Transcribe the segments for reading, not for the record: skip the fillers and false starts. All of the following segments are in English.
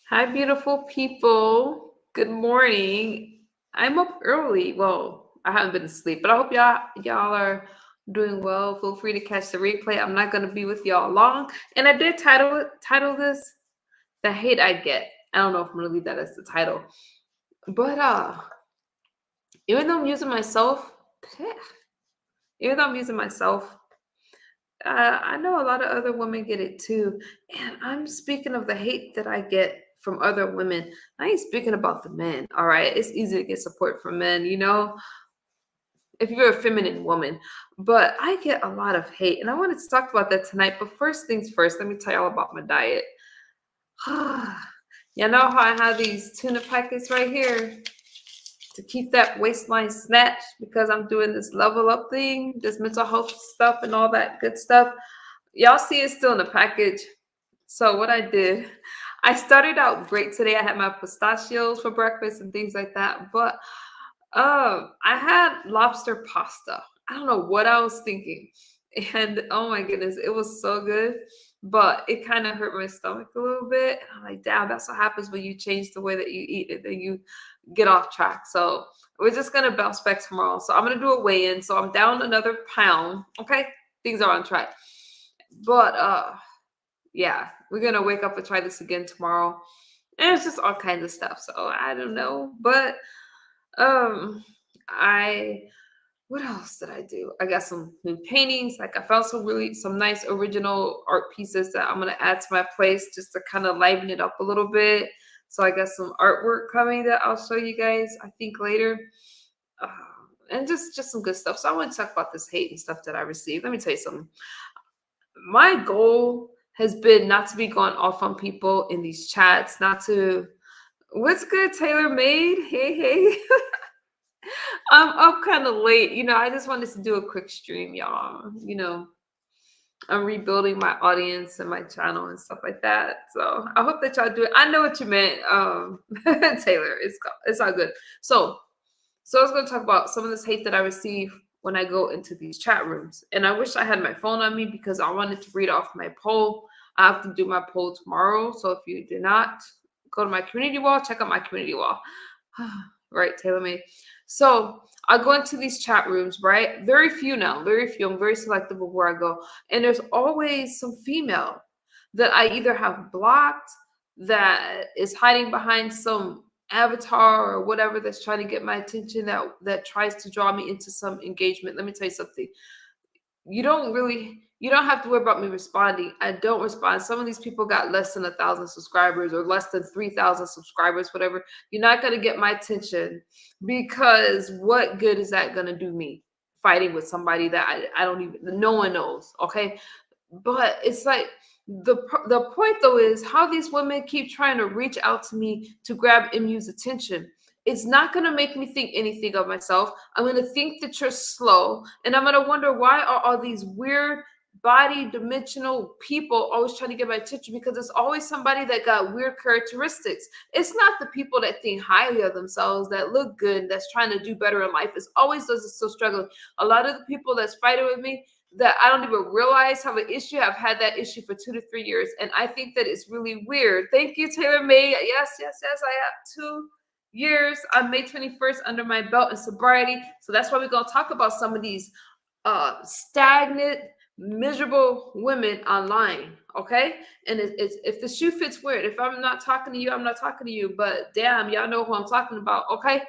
Hi, beautiful people. Good morning. I'm up early. Well, I haven't been asleep, but I hope y'all are doing well. Feel free to catch the replay. I'm not gonna be with y'all long. And I did title this "The Hate I Get." I don't know if I'm gonna leave that as the title, but even though I'm using myself, even though I'm using myself, I know a lot of other women get it too. And I'm speaking of the hate that I get from other women. I ain't speaking about the men, all right? It's easy to get support from men, if you're a feminine woman. But I get a lot of hate. And I wanted to talk about that tonight. But first things first, let me tell y'all about my diet. You know how I have these tuna packets right here to keep that waistline snatched because I'm doing this level up thing, this mental health stuff, and all that good stuff. Y'all see it's still in the package. So what I did, I started out great today. I had my pistachios for breakfast and things like that. But I had lobster pasta. I don't know what I was thinking. And oh my goodness, it was so good. But it kind of hurt my stomach a little bit. And I'm like, damn, that's what happens when you change the way that you eat it. Then you get off track. So we're just gonna bounce back tomorrow. So I'm gonna do a weigh-in. So I'm down another pound. Okay. Things are on track. But yeah, we're gonna wake up and try this again tomorrow. And it's just all kinds of stuff. So I don't know. But um I what else did I do? I got some new paintings. Like I found some nice original art pieces that I'm gonna add to my place just to kind of liven it up a little bit. So I got some artwork coming that I'll show you guys, I think later. And just some good stuff. So I want to talk about this hate and stuff that I received. Let me tell you something. My goal has been not to be going off on people in these chats, not to what's good, Taylor Made? Hey. I'm up kind of late. I just wanted to do a quick stream, y'all. I'm rebuilding my audience and my channel and stuff like that. So I hope that y'all do it. I know what you meant, Taylor. It's all good. So I was going to talk about some of this hate that I receive when I go into these chat rooms. And I wish I had my phone on me because I wanted to read off my poll. I have to do my poll tomorrow. So if you did not go to my community wall, check out my community wall. Right, Taylor May. So I go into these chat rooms, right? Very few now, very few. I'm very selective of where I go. And there's always some female that I either have blocked, that is hiding behind some avatar or whatever that's trying to get my attention, that tries to draw me into some engagement. Let me tell you something. You don't have to worry about me responding. I don't respond. Some of these people got less than 1,000 subscribers or less than 3,000 subscribers, whatever. You're not going to get my attention because what good is that going to do me fighting with somebody that I don't even, no one knows. Okay. But it's like the point though is how these women keep trying to reach out to me to grab MU's attention. It's not going to make me think anything of myself. I'm going to think that you're slow, and I'm going to wonder why are all these weird body dimensional people always trying to get my attention, because it's always somebody that got weird characteristics. It's not the people that think highly of themselves, that look good, that's trying to do better in life. It's always those that still struggling. A lot of the people that's fighting with me that I don't even realize have an issue. I've had that issue for 2 to 3 years. And I think that it's really weird. Thank you, Taylor May. Yes. I have 2 years on May 21st under my belt in sobriety. So that's why we're going to talk about some of these stagnant, miserable women online. Okay. And if the shoe fits, wear it. If I'm not talking to you, I'm not talking to you. But damn, y'all know who I'm talking about. Okay.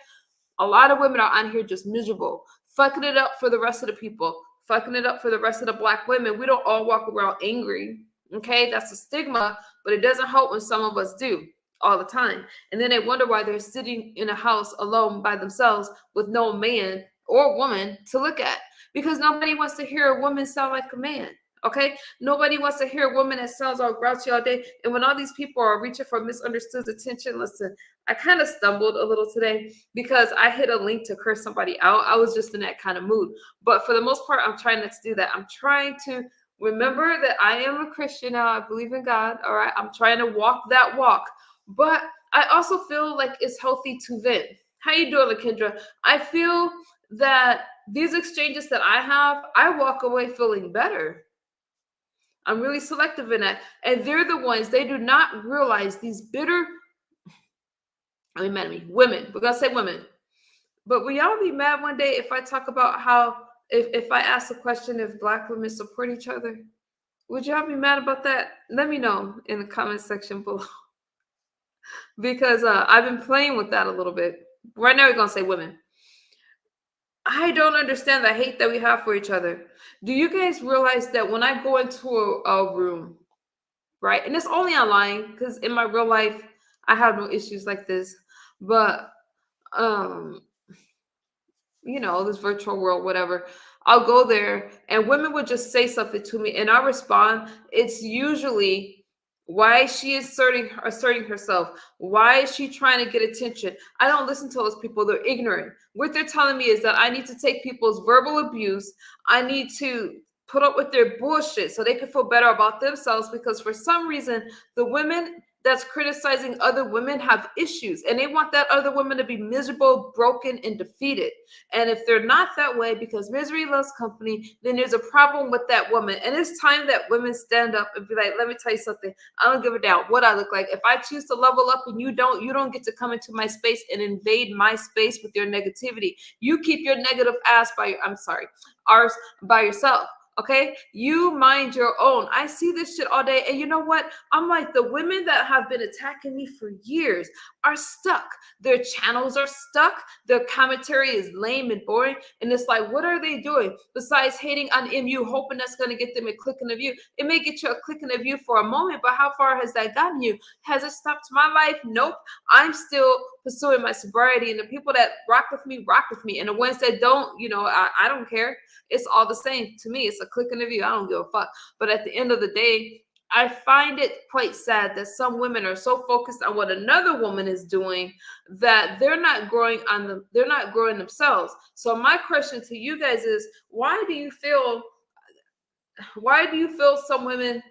A lot of women are on here just miserable, fucking it up for the rest of the people, fucking it up for the rest of the Black women. We don't all walk around angry. Okay, that's a stigma, but it doesn't help when some of us do all the time. And then they wonder why they're sitting in a house alone by themselves with no man or woman to look at, because nobody wants to hear a woman sound like a man. Okay, nobody wants to hear a woman that sounds all grouchy all day. And when all these people are reaching for misunderstood attention, listen, I kind of stumbled a little today because I hit a link to curse somebody out. I was just in that kind of mood. But for the most part, I'm trying not to do that. I'm trying to remember that I am a Christian now. I believe in God. All right. I'm trying to walk that walk. But I also feel like it's healthy to vent. How you doing, Lakendra? I feel that these exchanges that I have, I walk away feeling better. I'm really selective in that. And they're the ones, they do not realize, these bitter I mean, mad at me. Women. We're gonna say women. But will y'all be mad one day if I talk about how if I ask the question if black women support each other? Would y'all be mad about that? Let me know in the comment section below. Because I've been playing with that a little bit. Right now, we're gonna say women. I don't understand the hate that we have for each other. Do you guys realize that when I go into a room, right, and it's only online because in my real life I have no issues like this, but um, this virtual world, whatever. I'll go there and women would just say something to me and I'll respond. It's usually why is she asserting herself? Why is she trying to get attention? I don't listen to those people. They're ignorant. What they're telling me is that I need to take people's verbal abuse. I need to put up with their bullshit so they can feel better about themselves because for some reason the women that's criticizing other women have issues and they want that other woman to be miserable, broken, and defeated. And if they're not that way because misery loves company, then there's a problem with that woman. And it's time that women stand up and be like, let me tell you something. I don't give a damn what I look like. If I choose to level up and you don't get to come into my space and invade my space with your negativity. You keep your negative ass ours by yourself. Okay, you mind your own. I see this shit all day, and you know what? I'm like, the women that have been attacking me for years are stuck. Their channels are stuck. Their commentary is lame and boring, and it's like, what are they doing besides hating on MU, hoping that's going to get them a click in the view? It may get you a click in the view for a moment, but how far has that gotten you? Has it stopped my life? Nope. I'm still pursuing my sobriety, and the people that rock with me, and the ones that don't, I don't care. It's all the same to me. It's a click in the view. I don't give a fuck. But at the end of the day, I find it quite sad that some women are so focused on what another woman is doing that they're not growing they're not growing themselves. So my question to you guys is, why do you feel some women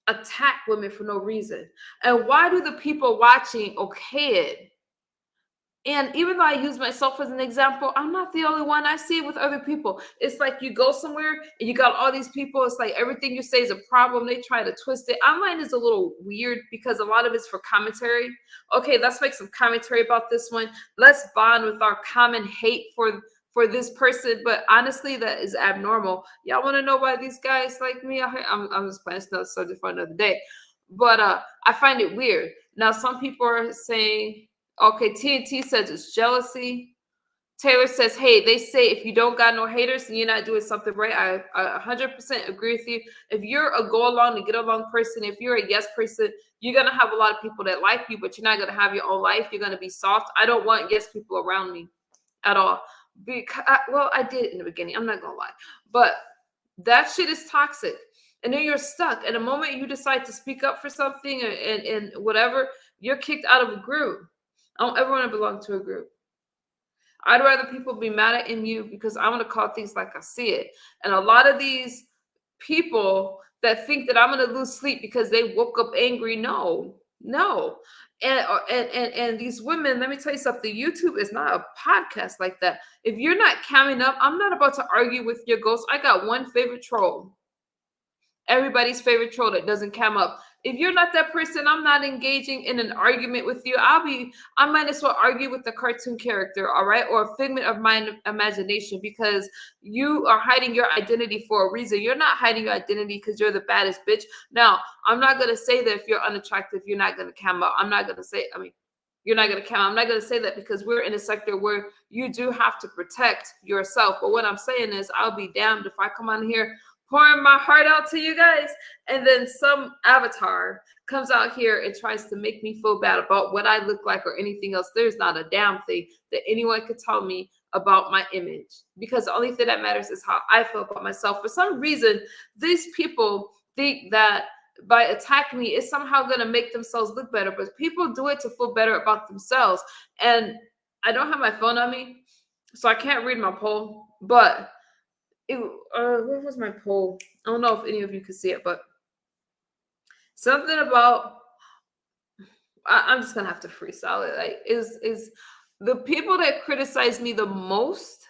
attack women for no reason? And why do the people watching okay it? And even though I use myself as an example, I'm not the only one. I see it with other people. It's like you go somewhere and you got all these people. It's like everything you say is a problem. They try to twist it. Online is a little weird because a lot of it's for commentary. Okay, let's make some commentary about this one. Let's bond with our common hate for this person. But honestly, that is abnormal. Y'all want to know why these guys like me? I'm just playing another subject for another day. But I find it weird. Now, some people are saying, okay, TNT says it's jealousy. Taylor says, hey, they say if you don't got no haters, then you're not doing something right. I 100% agree with you. If you're a go along to get along person, if you're a yes person, you're going to have a lot of people that like you, but you're not going to have your own life. You're going to be soft. I don't want yes people around me at all. I did in the beginning. I'm not going to lie. But that shit is toxic. And then you're stuck. And the moment you decide to speak up for something and whatever, you're kicked out of a group. I don't ever want to belong to a group. I'd rather people be mad at you because I want to call things like I see it. And a lot of these people that think that I'm going to lose sleep because they woke up angry, no. And these women, let me tell you something. YouTube is not a podcast like that. If you're not coming up, I'm not about to argue with your ghost. I got one favorite troll. Everybody's favorite troll that doesn't come up. If you're not that person, I'm not engaging in an argument with you. I might as well argue with the cartoon character, all right? Or a figment of my imagination because you are hiding your identity for a reason. You're not hiding your identity because you're the baddest bitch. Now, I'm not going to say that if you're unattractive, you're not going to come up. You're not going to come. I'm not going to say that because we're in a sector where you do have to protect yourself. But what I'm saying is I'll be damned if I come on here pouring my heart out to you guys, and then some avatar comes out here and tries to make me feel bad about what I look like or anything else. There's not a damn thing that anyone could tell me about my image because the only thing that matters is how I feel about myself. For some reason, these people think that by attacking me, it's somehow going to make themselves look better, but people do it to feel better about themselves. And I don't have my phone on me, so I can't read my poll, but where was my poll? I don't know if any of you could see it, but something about I'm just gonna have to freestyle it. Like, is the people that criticize me the most?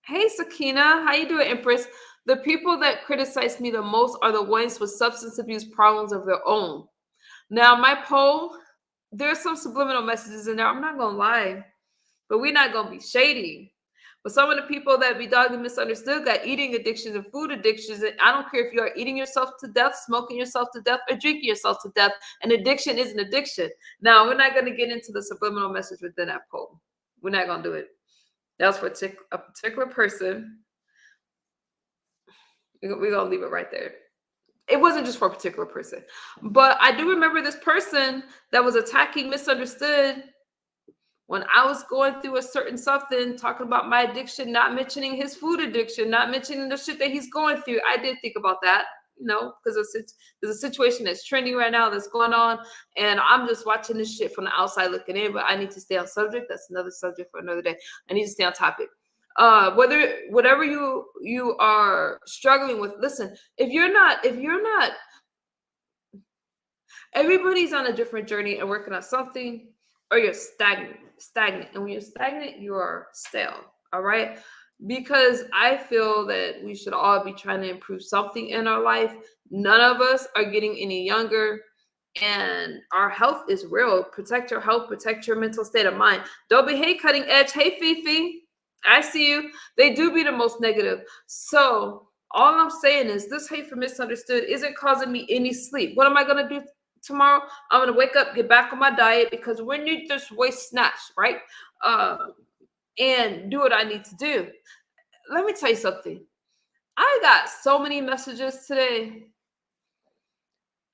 Hey, Sakina, how you doing, Empress? The people that criticize me the most are the ones with substance abuse problems of their own. Now, my poll there's some subliminal messages in there. I'm not gonna lie, but we're not gonna be shady. But some of the people that be dogged and misunderstood got eating addictions and food addictions. And I don't care if you are eating yourself to death, smoking yourself to death, or drinking yourself to death. An addiction is an addiction. Now, we're not going to get into the subliminal message within that poll. We're not going to do it. That's for a particular person. We're going to leave it right there. It wasn't just for a particular person. But I do remember this person that was attacking misunderstood when I was going through a certain something, talking about my addiction, not mentioning his food addiction, not mentioning the shit that he's going through. I did think about that, because there's a situation that's trending right now that's going on, and I'm just watching this shit from the outside looking in, but I need to stay on subject. That's another subject for another day. I need to stay on topic. Whatever you are struggling with, listen, if you're not, everybody's on a different journey and working on something, or you're stagnant. And when you're stagnant, you are stale. All right. Because I feel that we should all be trying to improve something in our life. None of us are getting any younger, and our health is real. Protect your health, protect your mental state of mind. Don't be hate cutting edge. Hey, Fifi, I see you. They do be the most negative. So all I'm saying is this hate for misunderstood isn't causing me any sleep. What am I going to do tomorrow? I'm going to wake up, get back on my diet, because we need this waist snatch, right? And do what I need to do. Let me tell you something. I got so many messages today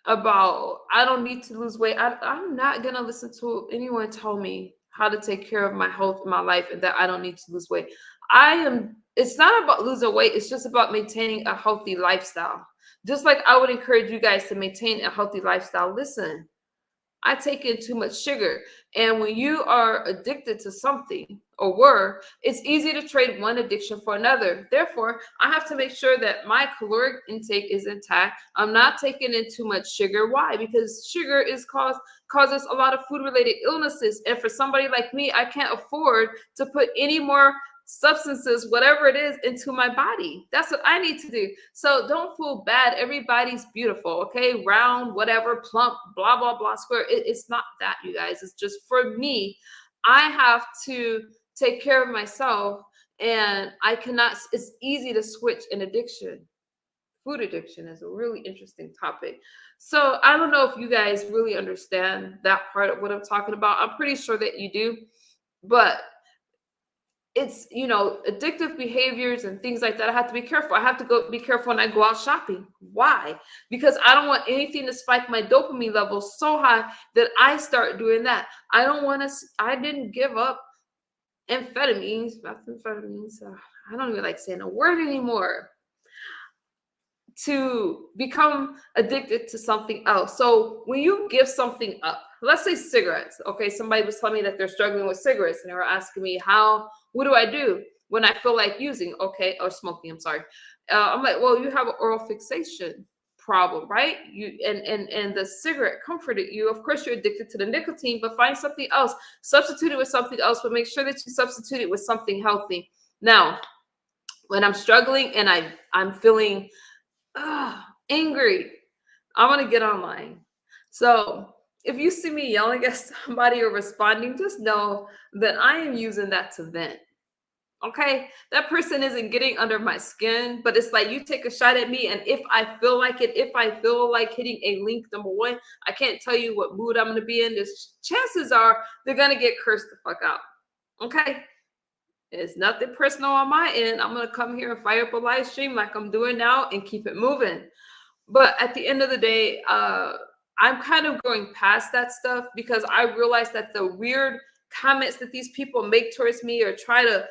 about I don't need to lose weight. I'm not going to listen to anyone tell me how to take care of my health in my life and that I don't need to lose weight. It's not about losing weight. It's just about maintaining a healthy lifestyle. Just like I would encourage you guys to maintain a healthy lifestyle. Listen, I take in too much sugar. And when you are addicted to something, or it's easy to trade one addiction for another. Therefore, I have to make sure that my caloric intake is intact. I'm not taking in too much sugar. Why? Because sugar causes a lot of food-related illnesses. And for somebody like me, I can't afford to put any more substances, whatever it is, into my body. That's what I need to do. So don't feel bad. Everybody's beautiful, okay? Round, whatever, plump, blah, blah, blah, square. It's not that, you guys. It's just for me, I have to take care of myself, and it's easy to switch an addiction. Food addiction is a really interesting topic. So I don't know if you guys really understand that part of what I'm talking about. I'm pretty sure that you do, but it's, addictive behaviors and things like that. I have to be careful. I have to be careful when I go out shopping. Why? Because I don't want anything to spike my dopamine levels so high that I start doing that. I didn't give up methamphetamines. I don't even like saying a word anymore, to become addicted to something else. So when you give something up, let's say cigarettes. Okay, somebody was telling me that they're struggling with cigarettes, and they were asking me what do I do when I feel like using, or smoking, I'm sorry. I'm like, well, you have an oral fixation problem, right? And the cigarette comforted you. Of course, you're addicted to the nicotine, but find something else. Substitute it with something else, but make sure that you substitute it with something healthy. Now, when I'm struggling and I'm feeling angry, I'm gonna get online. So if you see me yelling at somebody or responding, just know that I am using that to vent. Okay, that person isn't getting under my skin, but it's like you take a shot at me, and if I feel like hitting a link, number one, I can't tell you what mood I'm gonna be in. There's chances are they're gonna get cursed the fuck out. Okay. It's nothing personal on my end. I'm going to come here and fire up a live stream like I'm doing now and keep it moving. But at the end of the day, I'm kind of going past that stuff, because I realize that the weird comments that these people make towards me, or try to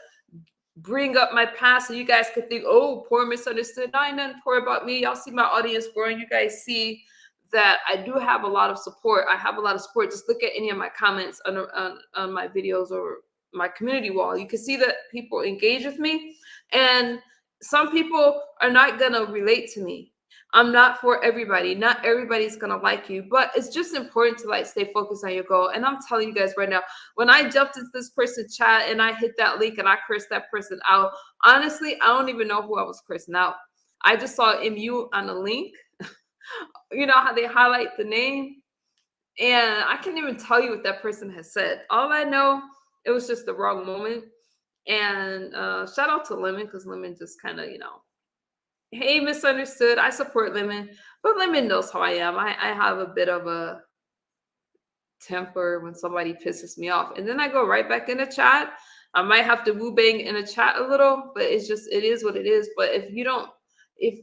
bring up my past, so you guys could think, oh, poor misunderstood. No, ain't nothing poor about me. Y'all see my audience growing. You guys see that I do have a lot of support. I have a lot of support. Just look at any of my comments on my videos or my community wall. You can see that people engage with me, and some people are not going to relate to me. I'm not for everybody. Not everybody's going to like you, but it's just important to stay focused on your goal. And I'm telling you guys right now, when I jumped into this person's chat and I hit that link and I cursed that person out, honestly, I don't even know who I was cursing out. I just saw MU on the link. You know how they highlight the name? And I can't even tell you what that person has said. All I know, it was just the wrong moment. And shout out to Lemon, because Lemon just kind of, hey, misunderstood. I support Lemon, but Lemon knows how I am. I have a bit of a temper when somebody pisses me off. And then I go right back in the chat. I might have to woo bang in the chat a little, but it is what it is. But if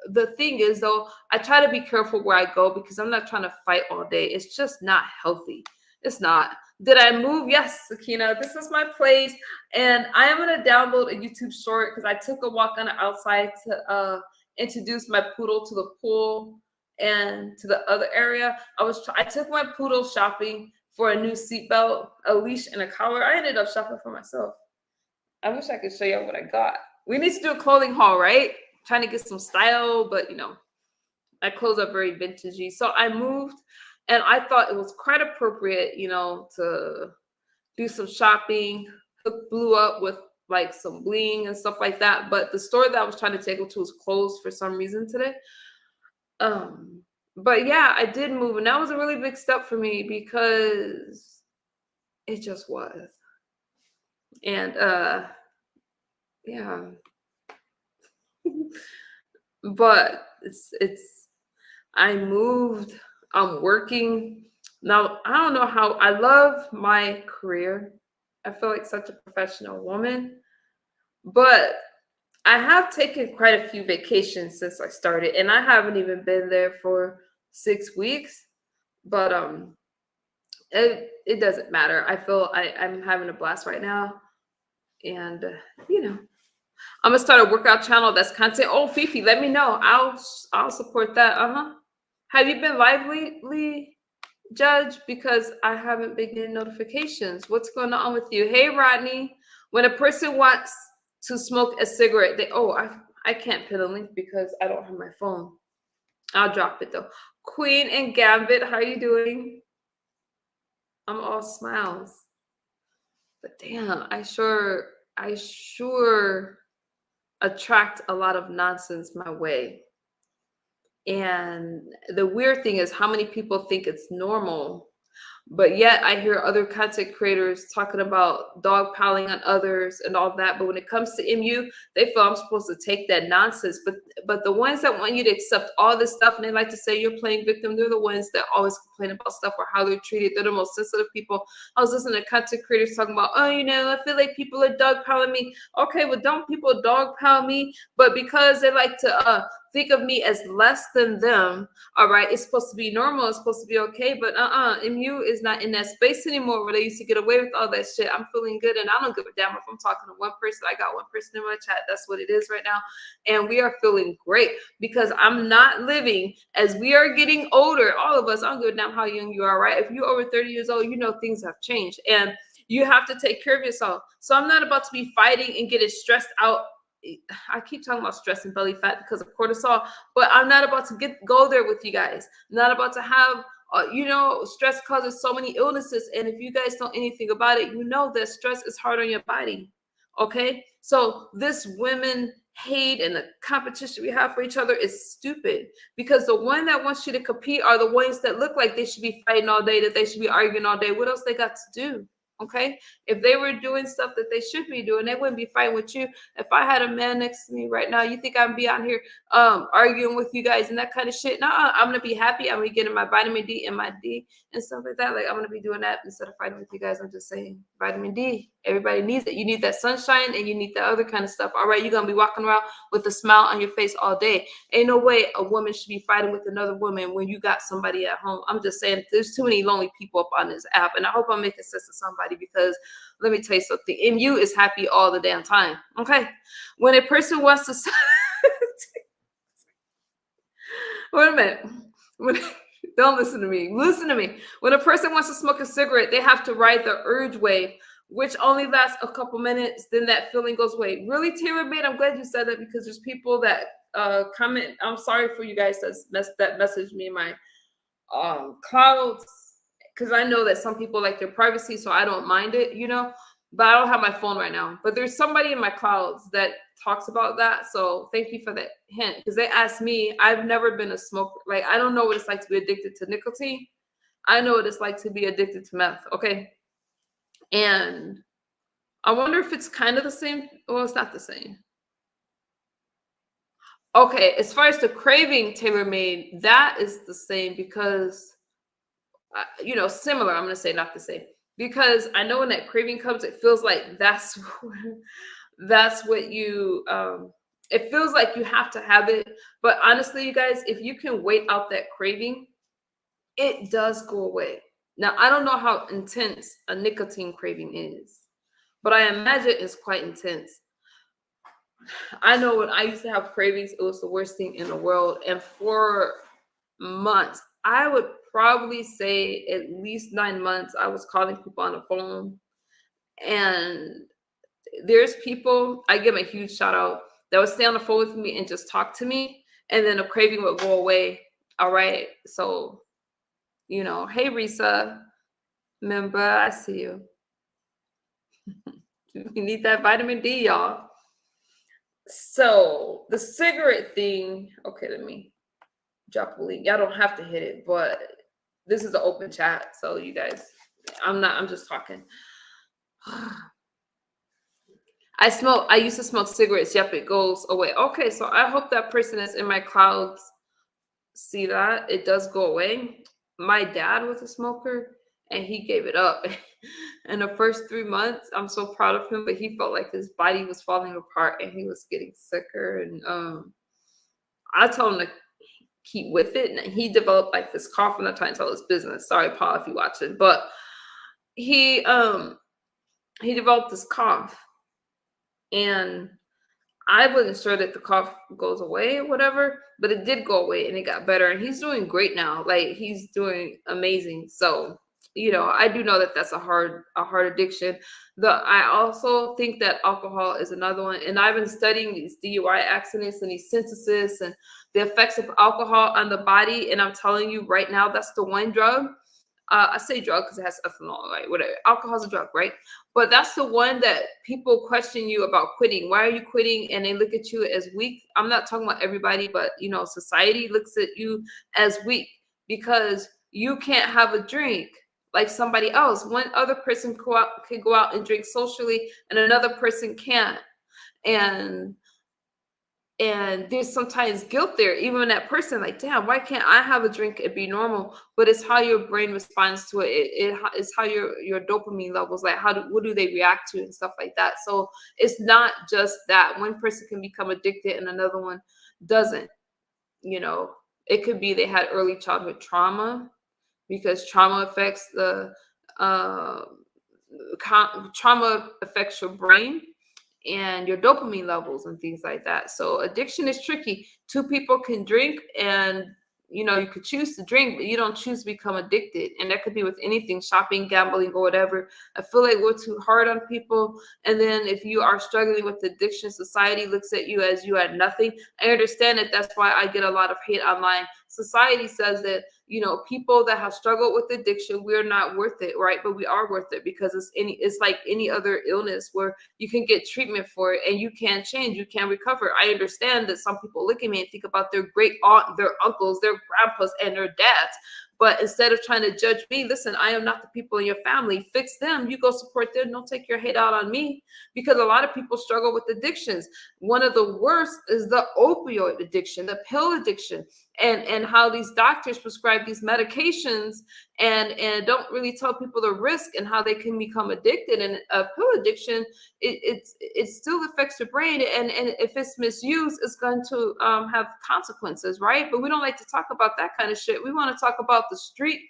the thing is though, I try to be careful where I go because I'm not trying to fight all day. It's just not healthy. It's not. Did I move? Yes, Sakina. This is my place. And I am going to download a YouTube short because I took a walk on the outside to introduce my poodle to the pool and to the other area. I took my poodle shopping for a new seatbelt, a leash, and a collar. I ended up shopping for myself. I wish I could show you what I got. We need to do a clothing haul, right? Trying to get some style, but my clothes are very vintagey. So I moved, and I thought it was quite appropriate, to do some shopping. Hook blew up with like some bling and stuff like that. But the store that I was trying to take it to was closed for some reason today. But yeah, I did move, and that was a really big step for me because it just was. And yeah. But I moved, I'm working. Now, I don't know how I love my career. I feel like such a professional woman, but I have taken quite a few vacations since I started, and I haven't even been there for 6 weeks. But it doesn't matter. I feel I'm having a blast right now, and I'm gonna start a workout channel that's content. Oh, Fifi, let me know. I'll support that. Have you been lively, Judge? Because I haven't been getting notifications. What's going on with you? Hey, Rodney. When a person wants to smoke a cigarette, I can't pin a link because I don't have my phone. I'll drop it though. Queen and Gambit, how are you doing? I'm all smiles. But damn, I sure attract a lot of nonsense my way. And the weird thing is how many people think it's normal, but yet I hear other content creators talking about dog piling on others and all that. But when it comes to MU, they feel I'm supposed to take that nonsense. But the ones that want you to accept all this stuff and they like to say you're playing victim, they're the ones that always complain about stuff or how they're treated. They're the most sensitive people. I was listening to content creators talking about, I feel like people are dog piling me. Okay, well, don't people dog pile me? But because they like to think of me as less than them, all right, it's supposed to be normal, it's supposed to be okay, but MU is not in that space anymore where they used to get away with all that shit. I'm feeling good, and I don't give a damn if I'm talking to one person. I got one person in my chat. That's what it is right now, and we are feeling great because I'm not living as we are getting older. All of us, I don't give a damn how young you are, right? If you're over 30 years old, things have changed, and you have to take care of yourself. So I'm not about to be fighting and getting stressed out. I keep talking about stress and belly fat because of cortisol, but I'm not about to go there with you guys. I'm not about to have, stress causes so many illnesses. And if you guys know anything about it, you know that stress is hard on your body. Okay. So this women hate and the competition we have for each other is stupid because the one that wants you to compete are the ones that look like they should be fighting all day, that they should be arguing all day. What else they got to do? Okay. If they were doing stuff that they should be doing, they wouldn't be fighting with you. If I had a man next to me right now, you think I'd be out here arguing with you guys and that kind of shit? No, I'm gonna be happy. I'm gonna be getting my vitamin D and my D and stuff like that. Like I'm gonna be doing that instead of fighting with you guys. I'm just saying, vitamin D. Everybody needs it. You need that sunshine and you need that other kind of stuff. All right, you're gonna be walking around with a smile on your face all day. Ain't no way a woman should be fighting with another woman when you got somebody at home. I'm just saying, there's too many lonely people up on this app, and I hope I'm making sense to somebody because let me tell you something. MU is happy all the damn time. Okay, when a person wants to wait a minute. Don't listen to me. Listen to me. When a person wants to smoke a cigarette, they have to ride the urge wave, which only lasts a couple minutes. Then that feeling goes away. Really, Taylor made. I'm glad you said that because there's people that comment. I'm sorry for you guys that messaged me in my clouds because I know that some people like their privacy, so I don't mind it, But I don't have my phone right now. But there's somebody in my clouds that talks about that. So thank you for that hint. Because they asked me, I've never been a smoker. Like, I don't know what it's like to be addicted to nicotine. I know what it's like to be addicted to meth, okay? And I wonder if it's kind of the same. Well, it's not the same. Okay, as far as the craving tailor made, that is the same because, similar. I'm gonna say not the same because I know when that craving comes, it feels like that's what you. It feels like you have to have it, but honestly, you guys, if you can wait out that craving, it does go away. Now, I don't know how intense a nicotine craving is, but I imagine it's quite intense. I know when I used to have cravings, it was the worst thing in the world. And for months, I would probably say at least 9 months, I was calling people on the phone. And there's people, I give them a huge shout out, that would stay on the phone with me and just talk to me. And then the craving would go away. All right. So, hey, Risa, member, I see you. You need that vitamin D, y'all. So the cigarette thing, okay, let me drop a link. Y'all don't have to hit it, but this is an open chat. So you guys, I'm just talking. I used to smoke cigarettes. Yep, it goes away. Okay, so I hope that person that's in my clouds see that. It does go away. My dad was a smoker and he gave it up. In the first 3 months, I'm so proud of him, but he felt like his body was falling apart and he was getting sicker. And I told him to keep with it. And he developed like this cough. I'm not trying to tell his business. Sorry, Paul, if you watch it. But he developed this cough. And I wasn't sure that the cough goes away or whatever, but it did go away and it got better. And he's doing great now. Like he's doing amazing. So, I do know that that's a hard addiction. I also think that alcohol is another one. And I've been studying these DUI accidents and these synthesis and the effects of alcohol on the body. And I'm telling you right now, that's the one drug. I say drug because it has ethanol, right? Whatever. Alcohol's a drug, right? But that's the one that people question you about quitting. Why are you quitting? And they look at you as weak. I'm not talking about everybody, but society looks at you as weak because you can't have a drink like somebody else. One other person can go out and drink socially, and another person can't. And there's sometimes guilt there, even when that person like, damn, why can't I have a drink and be normal? But it's how your brain responds to it. It's how your dopamine levels, like what do they react to and stuff like that. So it's not just that one person can become addicted and another one doesn't. It could be they had early childhood trauma, because trauma affects trauma affects your brain and your dopamine levels and things like that. So addiction is tricky. Two people can drink and you could choose to drink, but you don't choose to become addicted. And that could be with anything, shopping, gambling, or whatever. I feel like we're too hard on people. And then if you are struggling with addiction, society looks at you as you had nothing. I understand that. That's why I get a lot of hate online. Society says that, people that have struggled with addiction, we're not worth it, right? But we are worth it because it's like any other illness where you can get treatment for it and you can change, you can recover. I understand that some people look at me and think about their great aunt, their uncles, their grandpas, and their dads. But instead of trying to judge me, listen, I am not the people in your family. Fix them. You go support them. Don't take your hate out on me, because a lot of people struggle with addictions. One of the worst is the opioid addiction, the pill addiction, and how these doctors prescribe these medications and don't really tell people the risk and how they can become addicted. And a pill addiction, it still affects the brain, and if it's misused, it's going to have consequences, right? But we don't like to talk about that kind of shit. We want to talk about the street,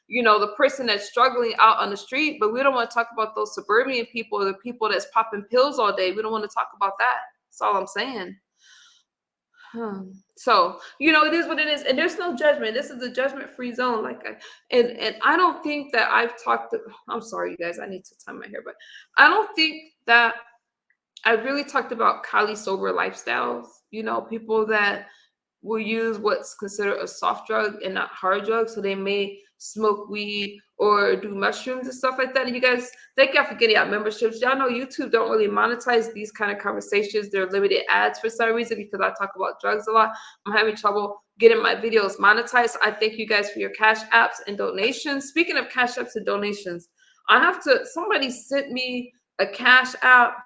the person that's struggling out on the street, but we don't want to talk about those suburban people, the people that's popping pills all day. We don't want to talk about that. That's all I'm saying. So, it is what it is. And there's no judgment. This is a judgment-free zone. And I don't think that I'm sorry, you guys, I need to tie my hair, but I don't think that I really talked about Kali sober lifestyles, people that will use what's considered a soft drug and not hard drug. So they may smoke weed or do mushrooms and stuff like that. And you guys, thank y'all for getting out memberships. Y'all know YouTube don't really monetize these kind of conversations. They're limited ads for some reason because I talk about drugs a lot. I'm having trouble getting my videos monetized. I thank you guys for your cash apps and donations. Speaking of cash apps and donations, somebody sent me a cash app.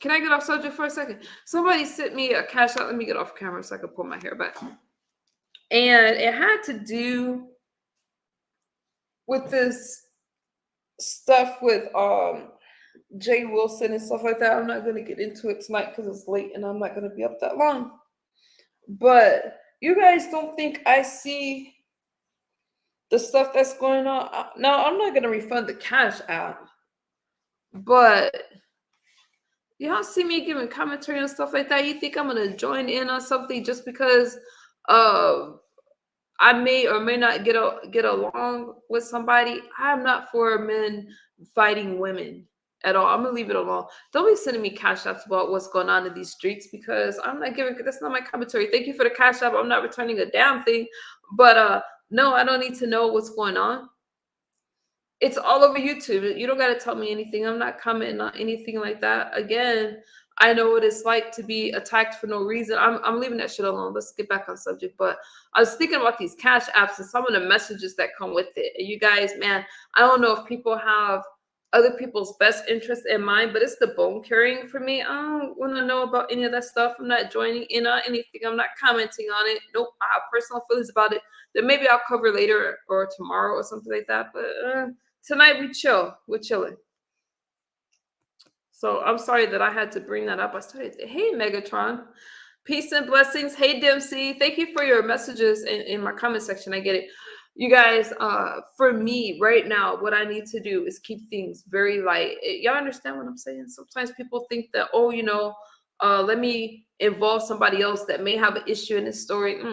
Can I get off subject for a second? Somebody sent me a cash app. Let me get off camera so I can pull my hair back. And it had to do with this stuff with Jay Wilson and stuff like that. I'm not going to get into it tonight because it's late and I'm not going to be up that long. But you guys don't think I see the stuff that's going on? Now, I'm not going to refund the cash app, but y'all see me giving commentary and stuff like that. You think I'm going to join in on something just because I may or may not get along with somebody? I'm not for men fighting women at all. I'm gonna leave it alone. Don't be sending me cash apps about what's going on in these streets because I'm not giving. That's not my commentary. Thank you for the cash app. I'm not returning a damn thing. But no, I don't need to know what's going on. It's all over YouTube. You don't got to tell me anything. I'm not commenting on anything like that. Again, I know what it's like to be attacked for no reason. I'm leaving that shit alone. Let's get back on subject. But I was thinking about these cash apps and some of the messages that come with it. And you guys, man, I don't know if people have other people's best interest in mind, but it's the bone carrying for me. I don't want to know about any of that stuff. I'm not joining in on anything. I'm not commenting on it. Nope. I have personal feelings about it that maybe I'll cover later or tomorrow or something like that. But tonight we chill. We're chilling. So I'm sorry that I had to bring that up. I started, hey, Megatron. Peace and blessings. Hey, Dempsey. Thank you for your messages in my comment section. I get it. You guys, for me right now, what I need to do is keep things very light. Y'all understand what I'm saying? Sometimes people think that, oh, let me involve somebody else that may have an issue in this story.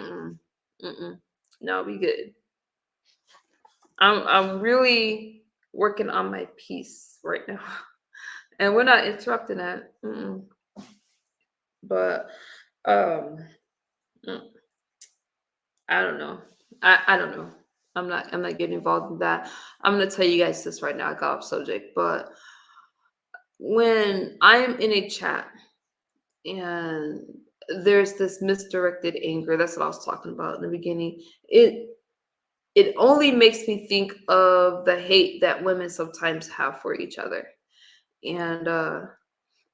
No, we good. I'm really working on my peace right now. And we're not interrupting that. But I don't know. I don't know. I'm not getting involved in that. I'm gonna tell you guys this right now. I got off subject, but when I'm in a chat and there's this misdirected anger, that's what I was talking about in the beginning. It only makes me think of the hate that women sometimes have for each other. And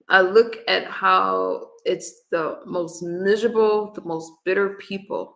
I look at how it's the most miserable, the most bitter people,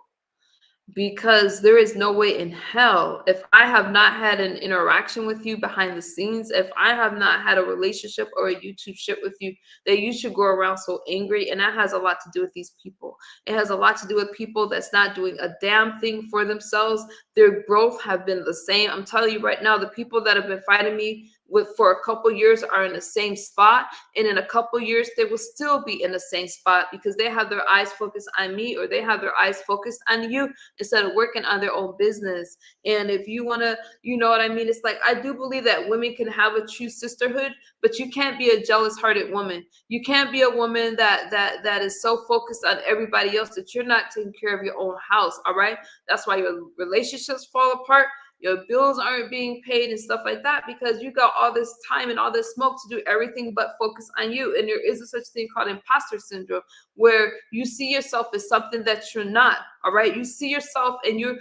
because there is no way in hell, if I have not had an interaction with you behind the scenes, if I have not had a relationship or a YouTube shit with you, that you should go around so angry. And that has a lot to do with these people. It has a lot to do with people that's not doing a damn thing for themselves. Their growth have been the same. I'm telling you right now, the people that have been fighting me for a couple years are in the same spot, and in a couple years they will still be in the same spot because they have their eyes focused on me, or they have their eyes focused on you instead of working on their own business. And if you want to, you know what I mean, it's like, I do believe that women can have a true sisterhood, but you can't be a jealous hearted woman. You can't be a woman that is so focused on everybody else that you're not taking care of your own house. All right, that's why your relationships fall apart, your bills aren't being paid and stuff like that, because you got all this time and all this smoke to do everything but focus on you. And there is a such thing called imposter syndrome, where you see yourself as something that you're not. All right, you see yourself and you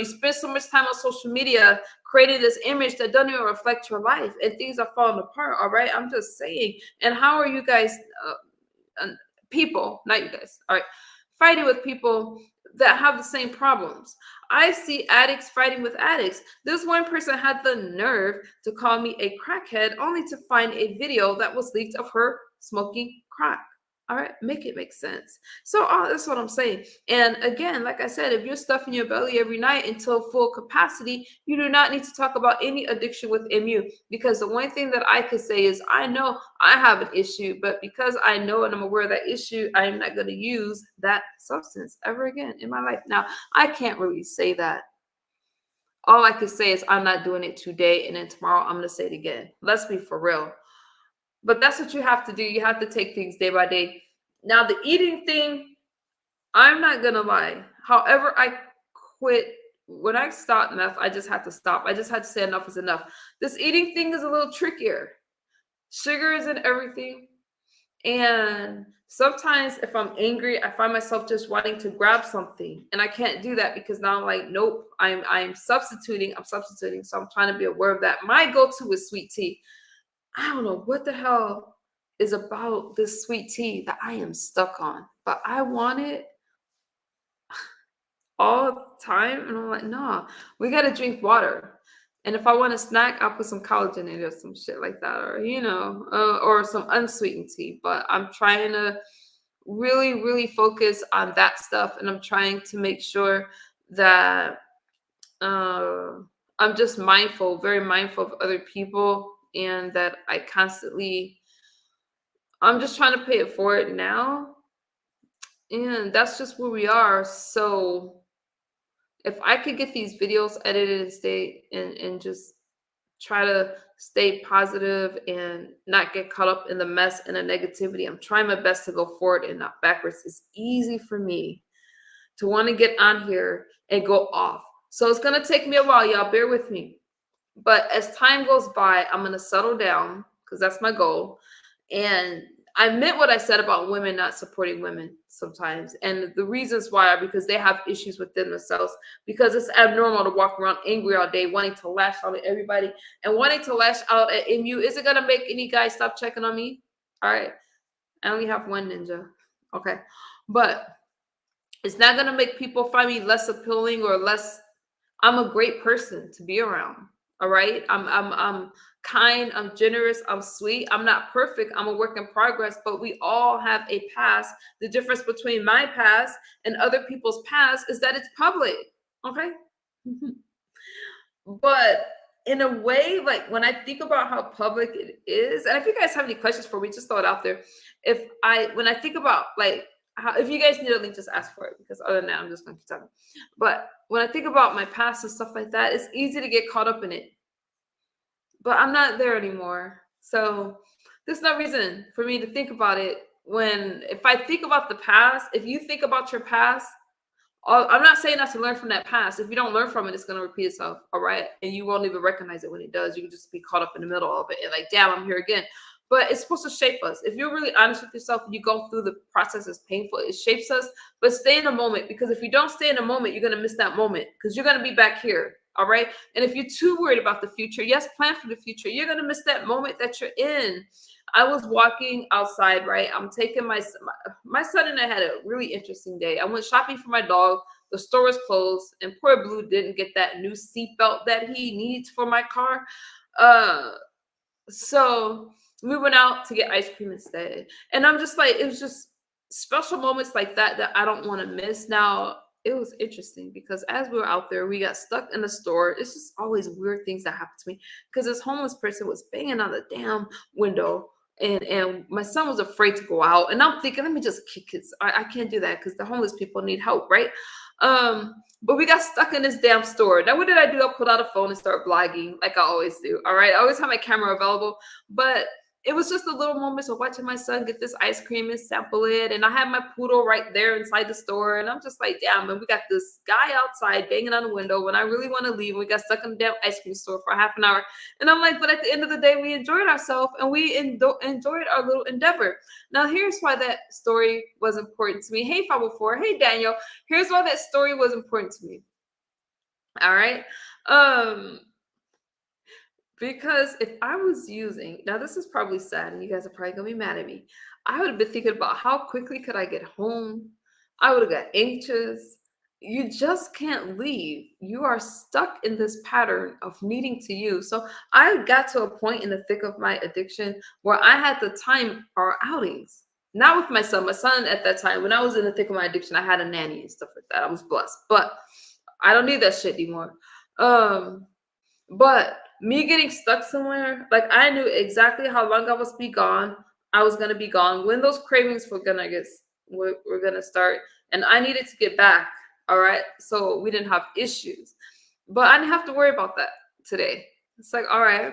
spend so much time on social media creating this image that doesn't even reflect your life, and things are falling apart. All right, I'm just saying. And how are you guys, people, not you guys, all right, fighting with people that have the same problems? I see addicts fighting with addicts. This one person had the nerve to call me a crackhead, only to find a video that was leaked of her smoking crack. All right, make it make sense. So that's what I'm saying. And again, like I said, if you're stuffing your belly every night until full capacity, you do not need to talk about any addiction within you, because the one thing that I could say is, I know I have an issue, but because I know and I'm aware of that issue, I'm not going to use that substance ever again in my life. Now, I can't really say that. All I can say is I'm not doing it today, and then tomorrow I'm going to say it again. Let's be for real. But that's what you have to do. You have to take things day by day. Now, the eating thing, I'm not going to lie. However, I quit. When I stopped meth, I just had to stop. I just had to say enough is enough. This eating thing is a little trickier. Sugar is in everything. And sometimes if I'm angry, I find myself just wanting to grab something. And I can't do that because now I'm like, nope, I'm substituting. I'm substituting. So I'm trying to be aware of that. My go-to is sweet tea. I don't know what the hell is about this sweet tea that I am stuck on, but I want it all the time. And I'm like, nah, we got to drink water. And if I want a snack, I'll put some collagen in it or some shit like that, or, or some unsweetened tea. But I'm trying to really, really focus on that stuff. And I'm trying to make sure that uh, I'm just mindful, very mindful of other people, and that I'm just trying to pay it forward now. And that's just where we are. So if I could get these videos edited and stay and just try to stay positive and not get caught up in the mess and the negativity, I'm trying my best to go forward and not backwards. It's easy for me to want to get on here and go off. So it's going to take me a while, y'all. Bear with me. But as time goes by, I'm going to settle down because that's my goal. And I meant what I said about women not supporting women sometimes. And the reasons why are because they have issues within themselves, because it's abnormal to walk around angry all day, wanting to lash out at everybody and wanting to lash out at MU. Is it going to make any guy stop checking on me? All right. I only have one ninja. Okay. But it's not going to make people find me less appealing or less. I'm a great person to be around. All right. I'm kind, I'm generous, I'm sweet. I'm not perfect. I'm a work in progress, but we all have a past. The difference between my past and other people's past is that it's public. Okay. But in a way, like when I think about how public it is, and if you guys have any questions for me, just throw it out there. When I think about like how, if you guys need a link, just ask for it, because other than that, I'm just gonna keep talking. But when I think about my past and stuff like that, it's easy to get caught up in it. But I'm not there anymore. So there's no reason for me to think about it. If I think about the past, if you think about your past, I'm not saying not to learn from that past. If you don't learn from it, it's going to repeat itself. All right. And you won't even recognize it when it does. You can just be caught up in the middle of it and like, damn, I'm here again. But it's supposed to shape us. If you're really honest with yourself and you go through the process, it's painful. It shapes us. But stay in the moment, because if you don't stay in the moment, you're going to miss that moment, because you're going to be back here. All right. And if you're too worried about the future, yes, plan for the future. You're going to miss that moment that you're in. I was walking outside, right? I'm taking my son and I had a really interesting day. I went shopping for my dog. The store was closed, and poor Blue didn't get that new seatbelt that he needs for my car. So we went out to get ice cream instead. And I'm just like, it was just special moments like that that I don't want to miss. Now, it was interesting because as we were out there, we got stuck in the store. It's just always weird things that happen to me, because this homeless person was banging on the damn window. And my son was afraid to go out. And I'm thinking, let me just kick his. I can't do that because the homeless people need help, right? But we got stuck in this damn store. Now, what did I do? I pulled out a phone and started blogging like I always do. All right. I always have my camera available. But it was just the little moments of watching my son get this ice cream and sample it. And I had my poodle right there inside the store. And I'm just like, damn, and we got this guy outside banging on the window when I really want to leave. We got stuck in the damn ice cream store for half an hour. And I'm like, but at the end of the day, we enjoyed ourselves and we enjoyed our little endeavor. Now, here's why that story was important to me. Hey, 504. Hey, Daniel. Here's why that story was important to me. All right. Because if I was using, now this is probably sad and you guys are probably gonna be mad at me. I would have been thinking about how quickly could I get home. I would have got anxious. You just can't leave. You are stuck in this pattern of needing to use. So I got to a point in the thick of my addiction where I had to time our outings. Not with my son. My son at that time, when I was in the thick of my addiction, I had a nanny and stuff like that. I was blessed. But I don't need that shit anymore. But me getting stuck somewhere, like I knew exactly how long I was be gone. I was gonna be gone when those cravings were gonna start, and I needed to get back. All right, so we didn't have issues, but I didn't have to worry about that today. It's like, all right,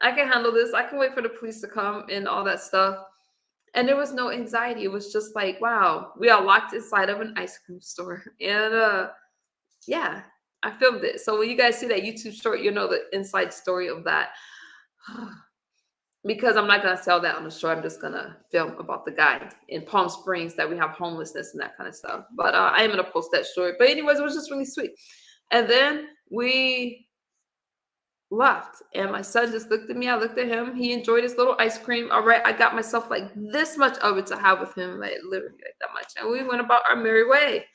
I can handle this. I can wait for the police to come and all that stuff. And there was no anxiety. It was just like, wow, we are locked inside of an ice cream store, and yeah, I filmed it. So when you guys see that YouTube short, you know the inside story of that. because I'm not gonna sell that on the show. I'm just gonna film about the guy in Palm Springs that we have homelessness and that kind of stuff. But I am gonna post that story. But anyways, it was just really sweet. And then we left, and my son just looked at me. I looked at him. He enjoyed his little ice cream. All right, I got myself like this much of it to have with him, like literally like that much, and we went about our merry way.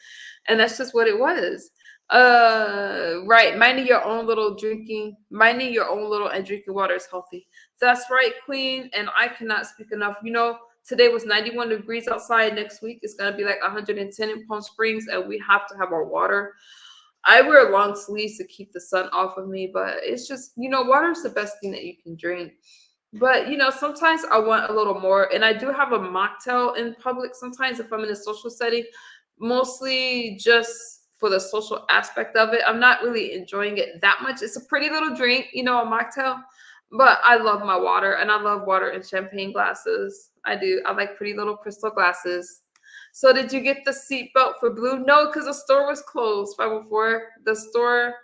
And that's just what it was. Right, minding your own little drinking, minding your own little and drinking water is healthy. That's right, Queen. And I cannot speak enough. Today was 91 degrees outside. Next week it's gonna be like 110 in Palm Springs, and we have to have our water. I wear long sleeves to keep the sun off of me, but it's just, water is the best thing that you can drink. But, sometimes I want a little more. And I do have a mocktail in public sometimes if I'm in a social setting, mostly just for the social aspect of it. I'm not really enjoying it that much. It's a pretty little drink, a mocktail. But I love my water, and I love water in champagne glasses. I do. I like pretty little crystal glasses. So did you get the seatbelt for Blue? No, because the store was closed. 504. The store,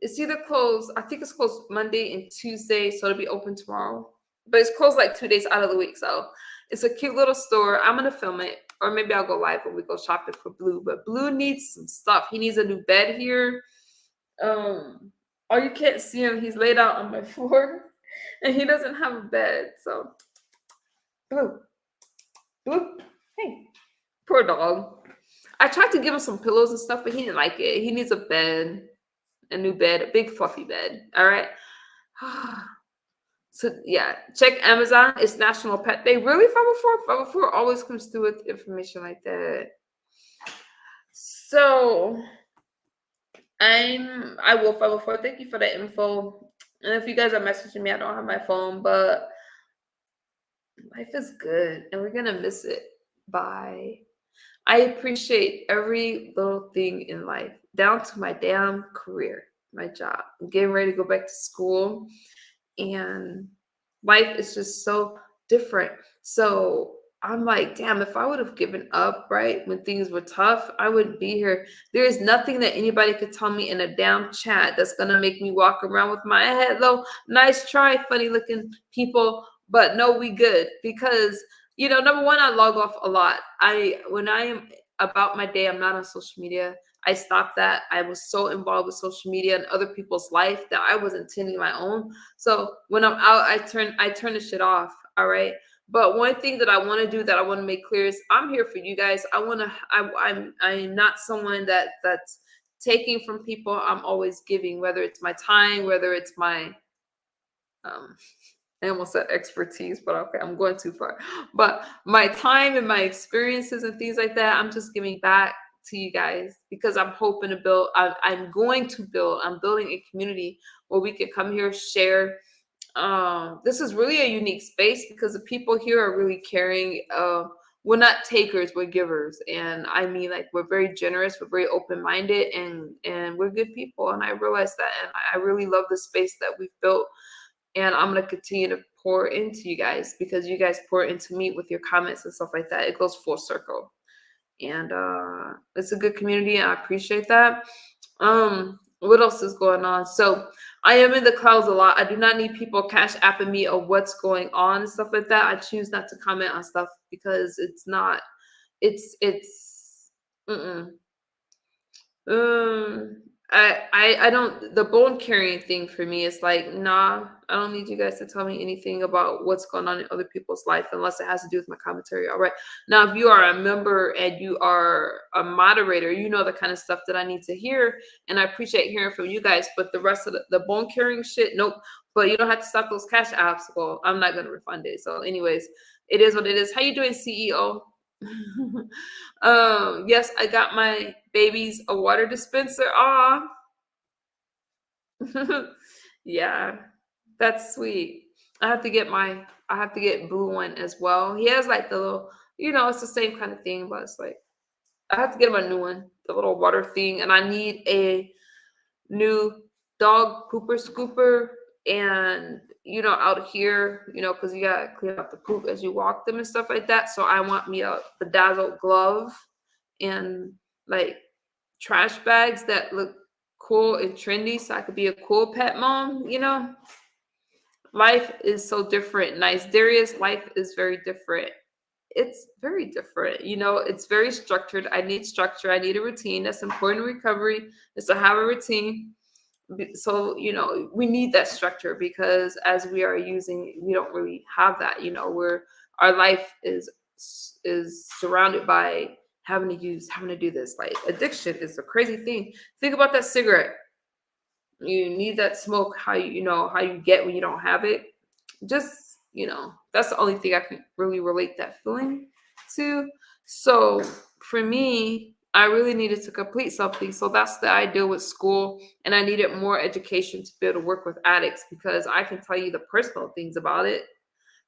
it's either closed. I think it's closed Monday and Tuesday, so it'll be open tomorrow. But it's closed like 2 days out of the week, so it's a cute little store. I'm gonna film it, or maybe I'll go live when we go shopping for Blue. But Blue needs some stuff. He needs a new bed here. Oh, you can't see him. He's laid out on my floor, and he doesn't have a bed. So, Blue, Blue, hey. Poor dog. I tried to give him some pillows and stuff, but he didn't like it. He needs a bed, a new bed, a big fluffy bed. All right. So yeah, check Amazon. It's National Pet Day. Really, 504? 504 always comes through with information like that. So I will 504. Thank you for the info. And if you guys are messaging me, I don't have my phone, but life is good, and we're gonna miss it. Bye. I appreciate every little thing in life, down to my damn career, my job. I'm getting ready to go back to school, and life is just so different. So I'm like, damn, if I would have given up, right, when things were tough, I wouldn't be here. There is nothing that anybody could tell me in a damn chat that's going to make me walk around with my head low. Nice try, funny looking people, but no, we good. Because, number one, I log off a lot. When I am about my day, I'm not on social media. I stopped that. I was so involved with social media and other people's life that I wasn't tending my own. So when I'm out, I turn the shit off. All right. But one thing that I want to do, that I want to make clear, is I'm here for you guys. I'm not someone that's taking from people. I'm always giving, whether it's my time, whether it's my I almost said expertise, but okay, I'm going too far. But my time and my experiences and things like that, I'm just giving back to you guys, because I'm hoping to build, I'm building a community where we can come here, share. This is really a unique space because the people here are really caring. We're not takers, we're givers. And I mean, like, we're very generous, we're very open-minded, and we're good people. And I realize that, and I really love the space that we've built. And I'm going to continue to pour into you guys, because you guys pour into me with your comments and stuff like that. It goes full circle. And it's a good community, and I appreciate that. What else is going on? So I am in the clouds a lot. I do not need people cash apping me of what's going on and stuff like that. I choose not to comment on stuff because it's not, mm-mm. I don't, the bone carrying thing for me is like, nah, I don't need you guys to tell me anything about what's going on in other people's life unless it has to do with my commentary. All right. Now, if you are a member and you are a moderator, you know the kind of stuff that I need to hear. And I appreciate hearing from you guys. But the rest of the bone carrying shit, nope. But you don't have to stop those cash apps. Well, I'm not going to refund it. So anyways, it is what it is. How you doing, CEO? Yes, I got my babies a water dispenser. Aw. Yeah, that's sweet. I have to get Blue one as well. He has like the little, it's the same kind of thing, but it's like I have to get him a new one, the little water thing, and I need a new dog pooper scooper. And out here, because you gotta clean up the poop as you walk them and stuff like that. So I want me a bedazzled glove and like trash bags that look cool and trendy, so I could be a cool pet mom. Life is so different. Nice. Darius, life is very different. It's very different. It's very structured. I need structure. I need a routine. That's important in recovery, is to have a routine. So, we need that structure because as we are using, we don't really have that. Where our life is surrounded by having to use, having to do this. Like addiction is a crazy thing. Think about that cigarette. You need that smoke. How you get when you don't have it. Just, that's the only thing I can really relate that feeling to. So for me, I really needed to complete something. So that's the idea with school. And I needed more education to be able to work with addicts because I can tell you the personal things about it,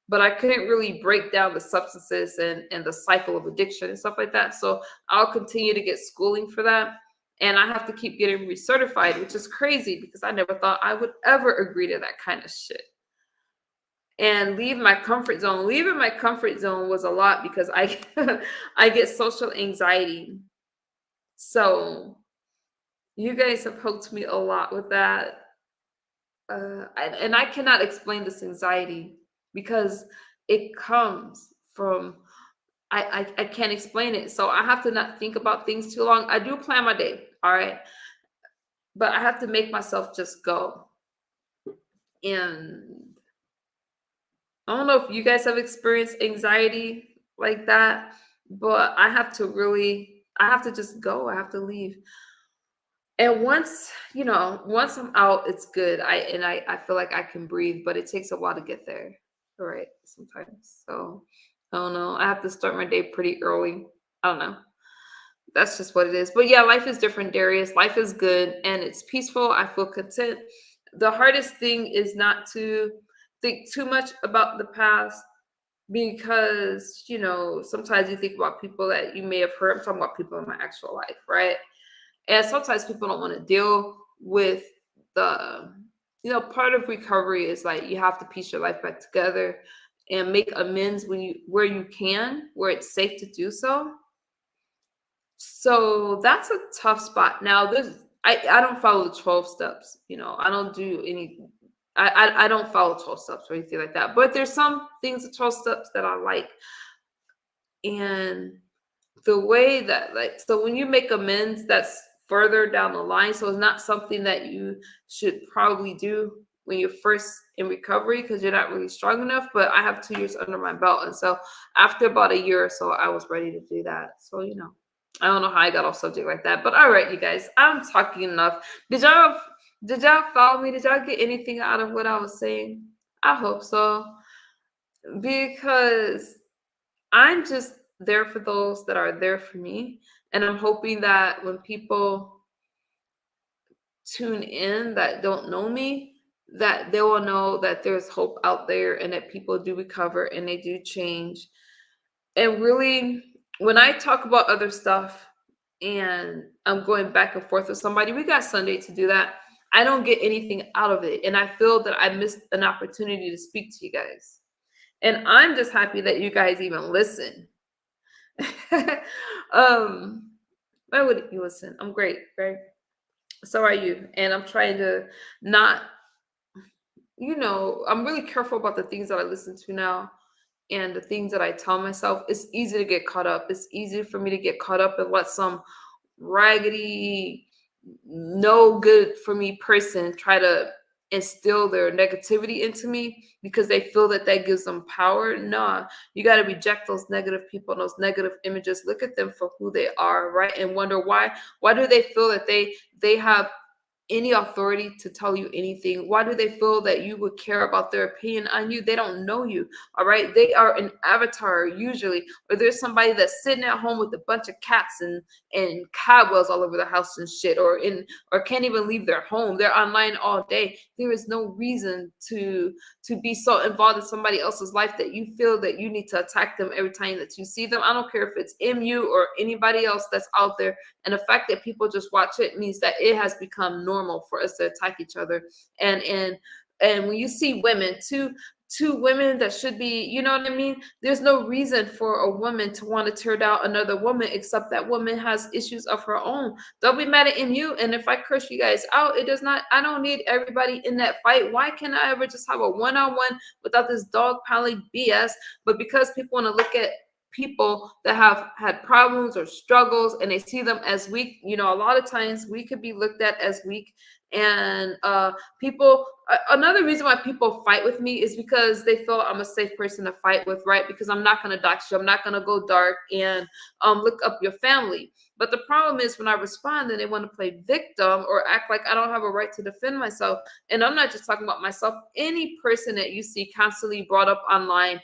but I couldn't really break down the substances and the cycle of addiction and stuff like that. So I'll continue to get schooling for that. And I have to keep getting recertified, which is crazy because I never thought I would ever agree to that kind of shit and leave my comfort zone. Leaving my comfort zone was a lot because I I get social anxiety. So you guys have helped me a lot with that. And I cannot explain this anxiety because it comes from I can't explain it. So I have to not think about things too long. I do plan my day, all right, but I have to make myself just go. And I don't know if you guys have experienced anxiety like that, but I have to just go. I have to leave. And once I'm out, it's good. I feel like I can breathe, but it takes a while to get there. All right, sometimes. So I don't know. I have to start my day pretty early. I don't know. That's just what it is. But yeah, life is different, Darius. Life is good and it's peaceful. I feel content. The hardest thing is not to think too much about the past because, sometimes you think about people that you may have hurt. I'm talking about people in my actual life, right? And sometimes people don't want to deal with the, part of recovery is like you have to piece your life back together and make amends where you can, where it's safe to do so. So that's a tough spot. Now, I don't follow the 12 steps. I don't do any. I don't follow 12 steps or anything like that. But there's some things the 12 steps that I like, and the way that, like, so when you make amends, that's further down the line. So it's not something that you should probably do when you're first in recovery because you're not really strong enough. But I have 2 years under my belt, and so after about a year or so, I was ready to do that. So I don't know how I got off subject like that, but all right, you guys, I'm talking enough. Did y'all follow me? Did y'all get anything out of what I was saying? I hope so, because I'm just there for those that are there for me, and I'm hoping that when people tune in that don't know me, that they will know that there's hope out there and that people do recover and they do change. And really, when I talk about other stuff and I'm going back and forth with somebody, we got Sunday to do that. I don't get anything out of it. And I feel that I missed an opportunity to speak to you guys. And I'm just happy that you guys even listen. Why would you listen? I'm great, right? So are you. And I'm trying to not, I'm really careful about the things that I listen to now and the things that I tell myself. It's easy to get caught up. It's easy for me to get caught up and let some raggedy, no good for me person try to instill their negativity into me because they feel that that gives them power. Nah, you got to reject those negative people and those negative images. Look at them for who they are, right? And wonder why do they feel that they have any authority to tell you anything? Why do they feel that you would care about their opinion on you? They don't know you, all right? They are an avatar usually, or there's somebody that's sitting at home with a bunch of cats and cobwebs all over the house and shit, or can't even leave their home. They're online all day. There is no reason to be so involved in somebody else's life that you feel that you need to attack them every time that you see them. I don't care if it's MU or anybody else that's out there. And the fact that people just watch it means that it has become normal for us to attack each other. And when you see women too, two women that should be, you know what I mean? There's no reason for a woman to want to tear down another woman except that woman has issues of her own. Don't be mad at MU. And if I curse you guys out, it does not, I don't need everybody in that fight. Why can't I ever just have a one-on-one without this dog piling BS? But because people want to look at people that have had problems or struggles and they see them as weak, you know, a lot of times we could be looked at as weak. And people, another reason why people fight with me is because they feel I'm a safe person to fight with, right? Because I'm not going to dox you, I'm not going to go dark and look up your family. But the problem is when I respond, then they want to play victim or act like I don't have a right to defend myself. And I'm not just talking about myself. Any person that you see constantly brought up online,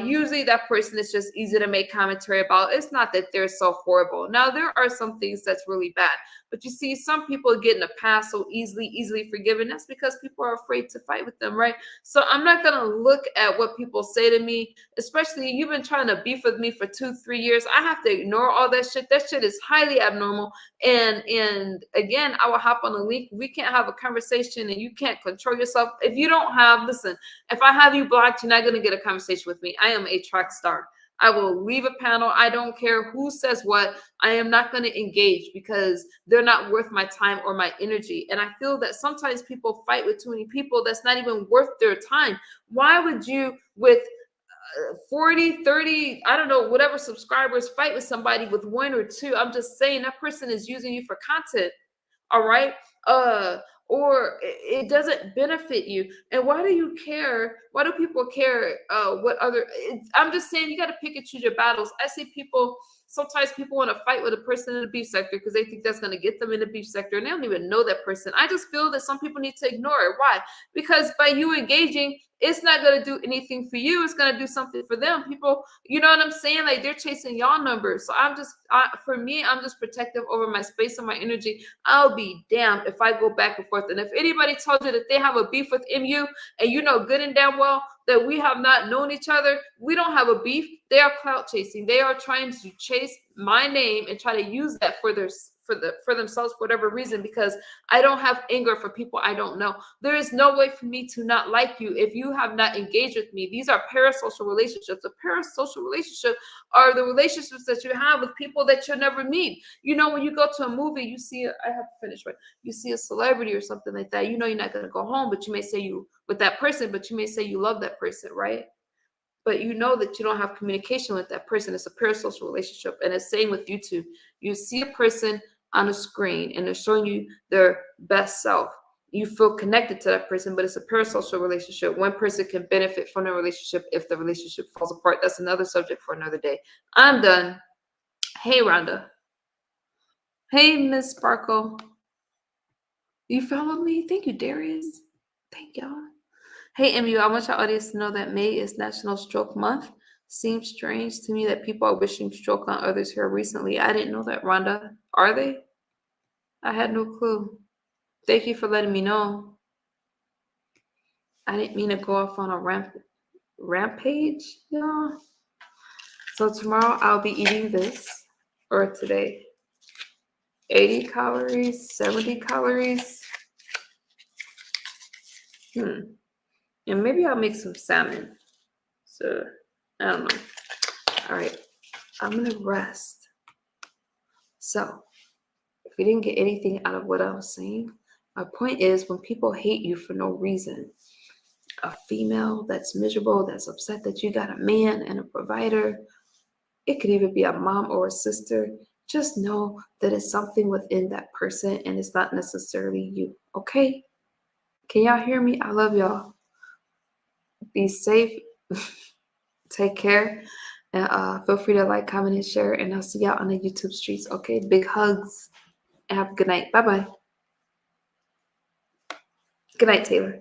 usually that person is just easy to make commentary about. It's not that they're so horrible. Now, there are some things that's really bad. But you see, some people get in a past so easily forgiven. That's because people are afraid to fight with them, right? So I'm not going to look at what people say to me, especially you've been trying to beef with me for 2-3 years. I have to ignore all that shit. That shit is highly abnormal. And again, I will hop on a link. We can't have a conversation and you can't control yourself. If you don't have, listen, if I have you blocked, you're not going to get a conversation with me. I am a track star. I will leave a panel. I don't care who says what. I am not going to engage because they're not worth my time or my energy. And I feel that sometimes people fight with too many people that's not even worth their time. Why would you, with 40, 30, I don't know, whatever subscribers, fight with somebody with 1 or 2? I'm just saying that person is using you for content. All right. Or it doesn't benefit you. And why do you care? Why do people care what other, I'm just saying you got to pick and choose your battles. I see people, sometimes people want to fight with a person in the beef sector because they think that's going to get them in the beef sector and they don't even know that person. I just feel that some people need to ignore it. Why? Because by you engaging, it's not going to do anything for you. It's going to do something for them. People, you know what I'm saying? Like they're chasing y'all numbers. So for me, I'm just protective over my space and my energy. I'll be damned if I go back and forth. And if anybody tells you that they have a beef with MU and you know good and damn well that we have not known each other, we don't have a beef. They are clout chasing. They are trying to chase my name and try to use that for themselves for whatever reason, because I don't have anger for people I don't know. There is no way for me to not like you if you have not engaged with me. These are parasocial relationships. A parasocial relationship are the relationships that you have with people that you'll never meet. You know, when you go to a movie, you see, I have to finish, right? You see a celebrity or something like that. You know, you're not going to go home, but you may say you with that person, but you may say you love that person, right? But you know that you don't have communication with that person. It's a parasocial relationship. And it's same with YouTube. You see a person on a screen and they're showing you their best self. You feel connected to that person, but it's a parasocial relationship. One person can benefit from the relationship if the relationship falls apart. That's another subject for another day. I'm done. Hey, Rhonda. Hey, Miss Sparkle. You followed me? Thank you, Darius. Thank y'all. Hey, MU, I want your audience to know that May is National Stroke Month. Seems strange to me that people are wishing stroke on others here recently. I didn't know that, Rhonda. Are they? I had no clue. Thank you for letting me know. I didn't mean to go off on a rampage, y'all. So tomorrow I'll be eating this, or today. 80 calories, 70 calories. And maybe I'll make some salmon. So, I don't know. All right. I'm going to rest. So, if you didn't get anything out of what I was saying, my point is when people hate you for no reason, a female that's miserable, that's upset that you got a man and a provider, it could even be a mom or a sister, just know that it's something within that person and it's not necessarily you, okay? Can y'all hear me? I love y'all. Be safe. Take care. And feel free to like, comment, and share. And I'll see y'all on the YouTube streets, okay? Big hugs. And have a good night. Bye-bye. Good night, Taylor.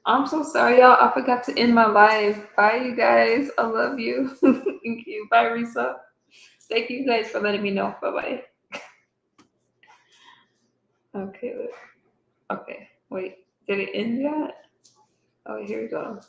I'm so sorry, y'all. I forgot to end my live. Bye, you guys. I love you. Thank you. Bye, Risa. Thank you guys for letting me know. Bye bye. Okay. Okay. Wait. Did it end yet? Oh, here we go.